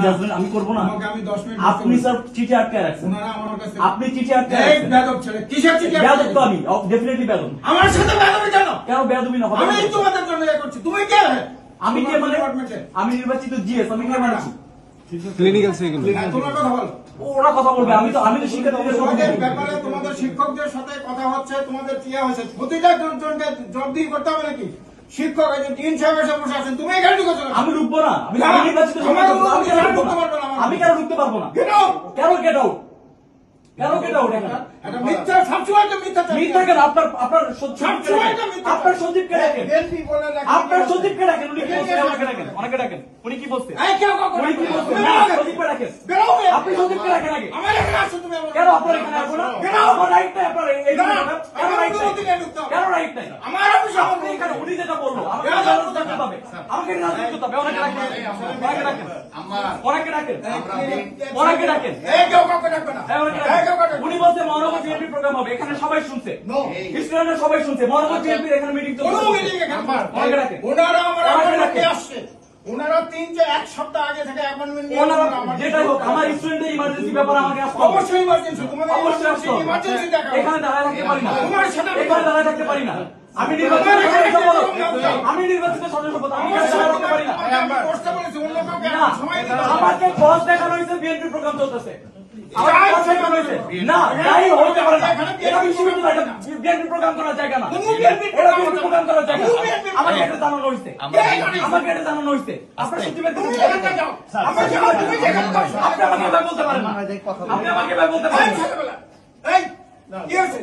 Judgement আমি করব না। আপনি স্যার চিঠি আটকে রাখছেন, আপনি চিঠি আটকে রাখছেন। বেয়াদব ছেলে, কিসের চিঠি? বেয়াদব তো আমি, ডেফিনেটলি বেয়াদব। আমার সাথে বেয়াদবি কেন? কেন বেয়াদবি না হবে? আমি তোমাদের জন্য ইয়ে করছি, তুমি কে? আমি কে মানে? আমি নির্বাচিত জিএস, আমি কে মানছি? ক্লিনিক্যাল সাইকেল তোমরা কথা বলো। ওরা কথা বলবে, আমি তো শিক্ষার্থীদের সাথে তোমাদের ব্যাপারে তোমাদের শিক্ষকদের সাথে কথা হচ্ছে, তোমাদের কি হয়েছে প্রতিটা জনকে জবাবদিহি করতে হবে নাকি? শিক্ষক এই যে ডিন সাহেব এসে বসে আছেন, তুমি এখানে ঢুকেছো কেন? আমি ঢুকবো না, আমি নির্বাচিত, আমি কেন ঢুকতে পারবো না? Get out. কেন গেট আউট? কেন গেট আউট? এটা মিথ্যা, সবসময় তো মিথ্যা। মিথ্যা কেন? আপনার সচিবকে ডাকেন, বিএনপি বলে রাখি। আপনার সচিবকে ডাকেন, উনি কি বলছে? ওনাকে ডাকেন, ওনাকে ডাকেন, উনি কি বলছে? এই কেউ কাউকে উনি কি বলছে? বের হও। সচিবকে ডাকেন, বের হও। আপনি সচিবকে ডাকেন আগে। আমার এখানে আসো তুমি। কেন আপনার এখানে আসবো না? আমার রাইট নাই, আপনার এই কেন রাইট নাই? কেন রাইট নাই? আমার অফিসে আপনি এখানে, উনি যেটা বললো আমাকে রাজনীতি করতে হবে, আমাকে রাজনীতি করতে হবে। ওনাকে ডাকেন, ওনাকে ডাকেন, ওনাকে ডাকেন, ওনাকে ডাকেন। এই কেউ কাউকে ডাকবে না। উনি বলছে মহানগর বিএনপি প্রোগ্রাম হবে, এখানে সবাই শুনছে, স্টুডেন্টরা সবাই শুনছে, মহানগর বিএনপির এখানে মিটিং চলছে। ওনাকে ডাকেন, ওনারা আমার ওনাকে অ্যাপয়েন্টমেন্ট ডাকেন। আসছে। ওনারা 1 সপ্তাহ আগে থেকে অ্যাপয়েন্টমেন্ট নিয়ে ওনারা যেটাই হোক, আমার স্টুডেন্টের ইমার্জেন্সি ব্যাপারে আমাকে আসতে হবে। অবশ্যই ইমার্জেন্সি, তোমাদের অবশ্যই আসতে হবে। ইমার্জেন্সি দেখা। এখানে দাঁড়ায় থাকতে পারি না, তোমার সাথে এখানে দাঁড়ায় থাকতে পারি না। আমি নির্বাচিত সদস্য পদ, আমি নির্বাচিত সদস্য পদ, আমি এখানে দাঁড়ায় থাকতে পারি না। আমি করতে বলেছি, অন্য কাউকে না, সময় দিতে হবে। আমাকে ক্রস দেখানো হয়েছে, বিএনপি প্রোগ্রাম চলতেছে। আমাকে cross দেখানো হয়েছে। না, তাই হতে পারে না। এটা বিশ্ববিদ্যালয়, এটা বিএনপি প্রোগ্রাম করার জায়গা না। এটা বিএনপি প্রোগ্রাম করার জায়গা না। আমাকে এটা জানানো হয়েছে, আমাকে এটা জানানো হয়েছে। আপনার সচিবের তুমি এখানে যাও। আমার যাও, তুমি যেখানে যাও। আপনি আমাকে এভাবে বলতে পারেন না, আপনি আমাকে এভাবে বলতে পারেন না। এই কি হয়েছে?